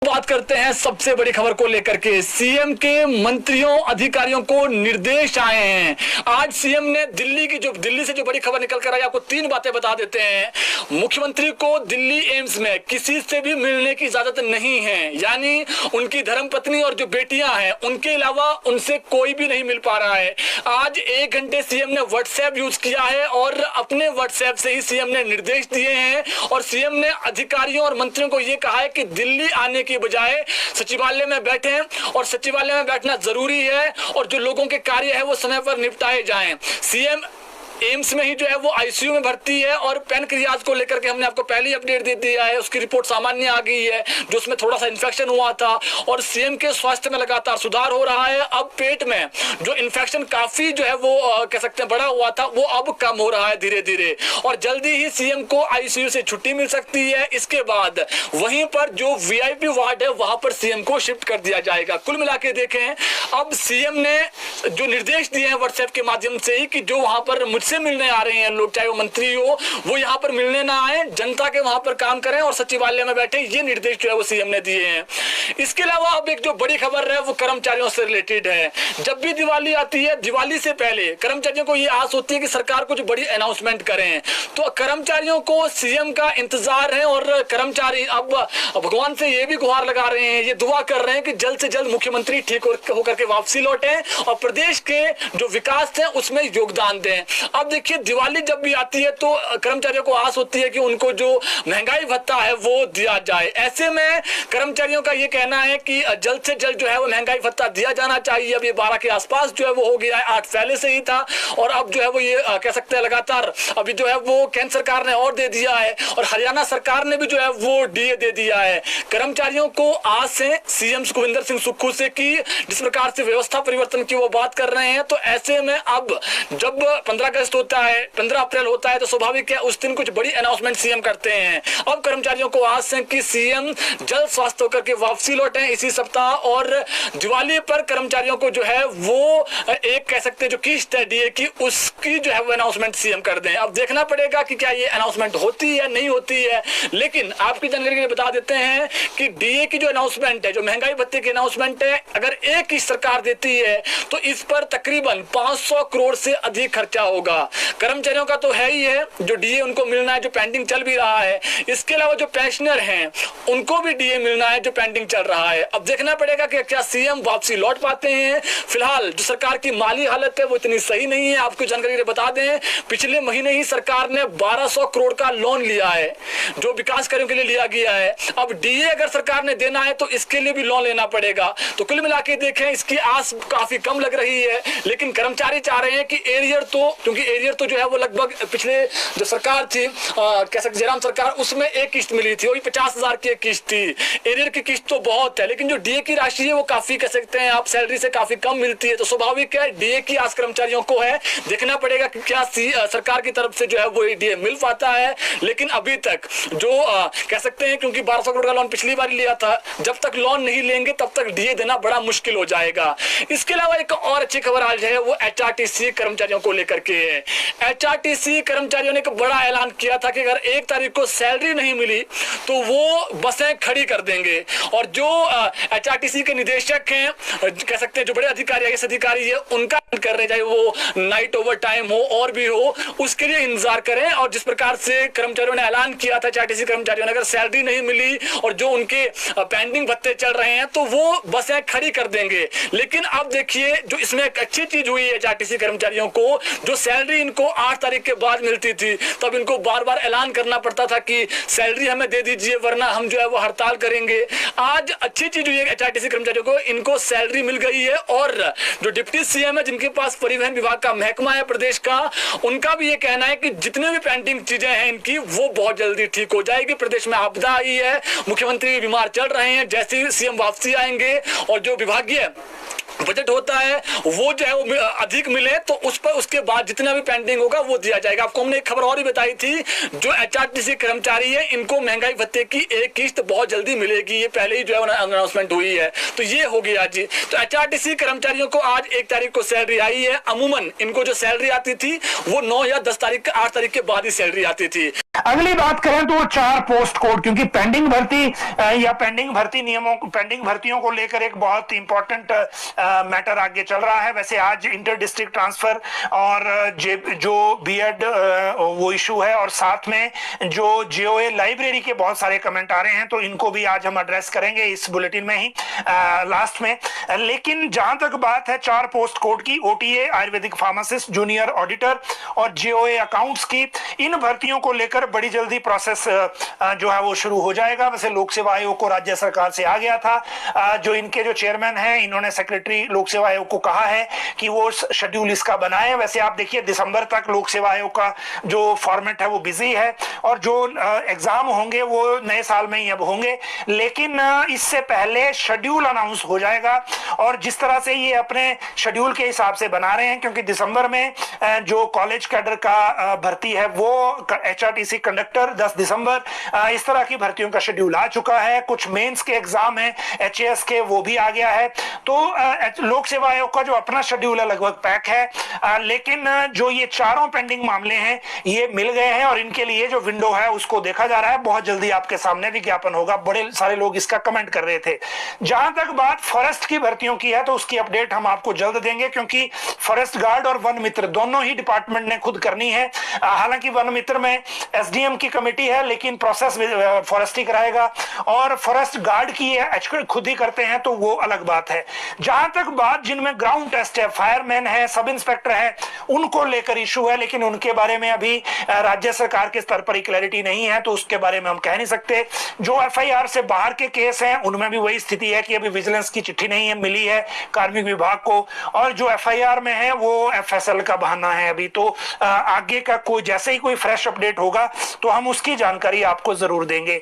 बात करते हैं सबसे बड़ी खबर को लेकर के। सीएम के मंत्रियों अधिकारियों को निर्देश आए हैं। आज सीएम ने दिल्ली से जो बड़ी खबर निकल कर आई, आपको तीन बातें बता देते हैं। मुख्यमंत्री को दिल्ली एम्स में किसी से भी मिलने की इजाजत नहीं है, यानी उनकी धर्मपत्नी और जो बेटियां हैं उनके अलावा उनसे कोई भी नहीं मिल पा रहा है। आज 1 घंटे सीएम ने व्हाट्सएप यूज किया है और अपने व्हाट्सएप से ही सीएम ने निर्देश दिए हैं और सीएम ने अधिकारियों और मंत्रियों को यह कहा है कि दिल्ली आने की बजाय सचिवालय में बैठें और सचिवालय में बैठना जरूरी है और जो लोगों के कार्य है वो समय पर निपटाए जाएं। सीएम एम्स में ही जो है वो आईसीयू में भर्ती है और पैनक्रियाज को लेकर के हमने आपको पहले ही अपडेट दे दिया है। उसकी रिपोर्ट सामान्य आ गई है, जो उसमें थोड़ा सा इन्फेक्शन हुआ था और सीएम के स्वास्थ्य में लगातार सुधार हो रहा है। अब पेट में जो इन्फेक्शन काफी जो है वो कह सकते हैं बड़ा हुआ था, वो अब कम हो रहा है धीरे धीरे और जल्दी ही सीएम को आईसीयू से छुट्टी मिल सकती है। इसके बाद वहीं पर जो वीआईपी वार्ड है वहां पर सीएम को शिफ्ट कर दिया जाएगा। कुल मिला के देखें, अब सीएम ने जो निर्देश दिए हैं व्हाट्सएप के माध्यम से ही कि जो वहां पर मुझसे मिलने आ रहे हैं लोग, चाहे वो मंत्री हो, वो यहाँ पर मिलने ना आए, जनता के वहां पर काम करें और सचिवालय में बैठे। ये निर्देश जो है वो सीएम ने दिए हैं। इसके अलावा अब एक जो बड़ी खबर है वो कर्मचारियों से रिलेटेड है। जब भी दिवाली आती है, दिवाली से पहले कर्मचारियों को ये आस होती है कि सरकार कुछ बड़ी अनाउंसमेंट करें, तो कर्मचारियों को सीएम का इंतजार है और कर्मचारी अब भगवान से ये भी गुहार लगा रहे हैं, ये दुआ कर रहे हैं कि जल्द से जल्द मुख्यमंत्री ठीक होकर के वापसी लौटे और प्रदेश के जो विकास है उसमें योगदान दें। अब देखिए, दिवाली जब भी आती है तो कर्मचारियों को आस होती है कि उनको जो महंगाई भत्ता है वो दिया जाए। ऐसे में कर्मचारियों का ये कहना है कि जल्द से जल्द जो है वो महंगाई भत्ता दिया जाना चाहिए। अब ये 12 के आसपास जो है वो हो गया है, 8 पहले से ही था और अब जो है वो ये कह सकते हैं लगातार अभी जो है वो केंद्र सरकार ने और दे दिया है और हरियाणा सरकार ने भी जो है वो डीए दे दिया है। कर्मचारियों को आस है सीएम सुखविंदर सिंह सुक्खू से कि जिस प्रकार से व्यवस्था परिवर्तन की वो बात कर रहे हैं, तो ऐसे में अब जब 15 अगस्त होता है, 15 अप्रैल होता है, तो स्वाभाविक है उस दिन कुछ बड़ी अनाउंसमेंट सीएम करते हैं। अब कर्मचारियों को आस है कि सीएम जल्द स्वस्थ होकर के वापसी लौटे इसी सप्ताह और दिवाली पर कर्मचारियों को जो है वो एक कह सकते हैं जो किस्त है डीए की, उसकी जो है वो अनाउंसमेंट सीएम कर दें। अब देखना पड़ेगा कि क्या ये अनाउंसमेंट होती है नहीं होती है, लेकिन आपकी जानकारी के लिए बता देते हैं कि डीए की जो अनाउंसमेंट है, जो महंगाई भत्ते की अनाउंसमेंट है, अगर एक किस्त सरकार देती है तो इस पर तकरीबन 500 करोड़ से अधिक खर्चा होगा। कर्मचारियों का तो है ही है, जो डीए उनको मिलना है जो पेंडिंग चल भी रहा है। इसके अलावा जो पेंशनर हैं उनको भी डीए मिलना है जो पेंडिंग चल रहा है। अब देखना पड़ेगा कि क्या सीएम वापसी लौट पाते हैं। फिलहाल जो सरकार की माली हालत है वो इतनी सही नहीं है। आपको जानकारी बता दें, पिछले महीने ही सरकार ने 1200 करोड़ का लोन लिया है जो विकास कार्यों के लिए लिया गया है। अब डीए अगर सरकार ने देना है तो इसके लिए भी लोन लेना पड़ेगा। तो कुल मिला के देखें, इसकी आस काफी कम लग रही है, लेकिन कर्मचारी चाह रहे हैं कि एरियर तो, क्योंकि एरियर तो जो है वो लगभग पिछले जो सरकार थी कह सकते जयराम सरकार, उसमें एक किस्त मिली थी, वही 50,000 की एक किस्त थी। एरियर की किस्त तो बहुत है, लेकिन जो डीए की राशि है वो काफी कह सकते हैं आप सैलरी से काफी कम मिलती है। तो स्वाभाविक है डीए की आस कर्मचारियों को है। देखना पड़ेगा कि क्या सरकार की तरफ से जो है वो डीए मिल पाता है, लेकिन अभी तक जो कह सकते हैं क्योंकि 1200 करोड़ का लोन पिछली बार लिया था, जब तक लोन नहीं लेंगे तब तक डीए देना बड़ा मुश्किल हो जाएगा। इसके अलावा एक और अच्छी खबर आज है वो एचआरटीसी कर्मचारियों को लेकर के है। एचआरटीसी कर्मचारियों ने एक बड़ा ऐलान किया था कि अगर 1 तारीख को सैलरी नहीं मिली तो वो बसें खड़ी कर देंगे और जो एचआरटीसी के निदेशक हैं, कह सकते हैं जो बड़े अधिकारी है, अधिकारी है, उनका कर रहे, चाहे वो नाइट ओवर टाइम हो और भी हो, उसके लिए इंतजार करें। और जिस प्रकार से कर्मचारियों ने ऐलान किया था, एचआरटीसी कर्मचारियों ने, अगर सैलरी नहीं मिली और जो उनके पेंडिंग भत्ते चल रहे हैं तो वो बसें खड़ी कर देंगे। लेकिन अब देखिए, जो इसमें एक अच्छी चीज हुई है एचआरटीसी कर्मचारियों को, जो सैलरी इनको 8 तारीख के बाद मिलती थी, तब इनको बार बार ऐलान करना पड़ता था कि सैलरी हमें दे दीजिए वरना हम जो है वो हड़ताल करेंगे। आज अच्छी चीज हुई है एचआरटीसी कर्मचारियों को, इनको सैलरी मिल गई है और जो डिप्टी सीएम है जिनके पास परिवहन विभाग का महकमा है प्रदेश का, उनका भी ये कहना है कि जितने भी पेंडिंग चीजें हैं इनकी वो बहुत जल्दी ठीक हो जाएगी। प्रदेश में आपदा आई है, मुख्यमंत्री बीमार चल रहे हैं, जैसे ही सीएम वापसी आएंगे और जो विभागीय बजट होता है वो जो है वो अधिक मिले तो उस पर उसके बाद जितना जितना भी पेंडिंग होगा वो दिया जाएगा। आपको हमने एक खबर और ही बताई थी, जो एचआरटीसी कर्मचारी है इनको महंगाई भत्ते की एक किस्त बहुत जल्दी मिलेगी, ये पहले ही जो है अनाउंसमेंट हुई है, तो ये होगी आज। तो एचआरटीसी कर्मचारियों को आज 1 तारीख को सैलरी आई है। अमूमन इनको जो सैलरी आती थी वो 9 या 10 तारीख 8 तारीख के बाद ही सैलरी आती थी। अगली बात करें तो 4 पोस्ट कोड, क्योंकि पेंडिंग भर्ती या पेंडिंग भर्ती नियमों, पेंडिंग भर्तियों को लेकर एक बहुत इंपॉर्टेंट मैटर आगे चल रहा है। वैसे आज इंटर डिस्ट्रिक्ट ट्रांसफर और जो बीएड वो इशू है, और साथ में जो जेओए लाइब्रेरी के बहुत सारे कमेंट आ रहे हैं, तो इनको भी आज हम एड्रेस करेंगे इस बुलेटिन में ही लास्ट में। लेकिन जहां तक बात है 4 पोस्ट कोड की, OTA Ayurvedic pharmacist, junior auditor और जेओए अकाउंट्स की, इन भर्तियों को लेकर बड़ी जल्दी प्रोसेस जो है वो शुरू हो जाएगा। वैसे लोक सेवा आयोग को राज्य सरकार से आ गया था, जो इनके जो चेयरमैन हैं इन्होंने सेक्रेटरी लोक सेवा आयोग को कहा है कि वो शेड्यूल इसका बनाए। वैसे आप देखिए दिसंबर तक लोक सेवा आयोग का जो फॉर्मेट है वो बिजी है, और जो एग्जाम होंगे वो नए साल में ही अब होंगे, लेकिन इससे पहले शेड्यूल अनाउंस हो जाएगा। और जिस तरह से ये अपने शेड्यूल के हिसाब से बना रहे हैं, क्योंकि दिसंबर में जो कॉलेज कैडर का भर्ती है वो एचआरटीसी कंडक्टर 10 दिसंबर, इस तरह की भर्तियों का शेड्यूल आ चुका है। कुछ मेंस के एग्जाम है एचएएस के, वो भी आ गया है। तो लोक सेवा आयोग का जो अपना शेड्यूल है लगभग पैक है, लेकिन जो ये चारों पेंडिंग मामले हैं ये मिल गए हैं, और इनके लिए जो विंडो है उसको देखा जा रहा है। बहुत जल्दी आपके सामने विज्ञापन होगा, बड़े सारे लोग इसका कमेंट कर रहे थे। जहां तक बात फॉरेस्ट की भर्तियों की है, तो उसकी अपडेट हम आपको जल्द देंगे, क्योंकि फॉरेस्ट गार्ड और वन मित्र दोनों ही डिपार्टमेंट ने खुद करनी है। हालांकि वन मित्र में एसडीएम की कमेटी है, लेकिन प्रोसेस फॉरेस्ट ही कराएगा, और फॉरेस्ट गार्ड की खुद ही करते हैं, तो वो अलग बात है। जहां तक बात जिनमें ग्राउंड टेस्ट है, फायरमैन है, सब इंस्पेक्टर है, उनको लेकर इशू है, लेकिन उनके बारे में अभी राज्य सरकार के स्तर पर क्लैरिटी नहीं है, तो उसके बारे में हम कह नहीं सकते। जो एफआईआर से बाहर के केस हैं उनमें भी वही स्थिति है कि अभी विजिलेंस की चिट्ठी नहीं है मिली है कार्मिक विभाग को, और जो एफआईआर में है वो एफएसएल का बहाना है अभी। तो आगे का कोई जैसे ही कोई फ्रेश अपडेट होगा तो हम उसकी जानकारी आपको जरूर देंगे।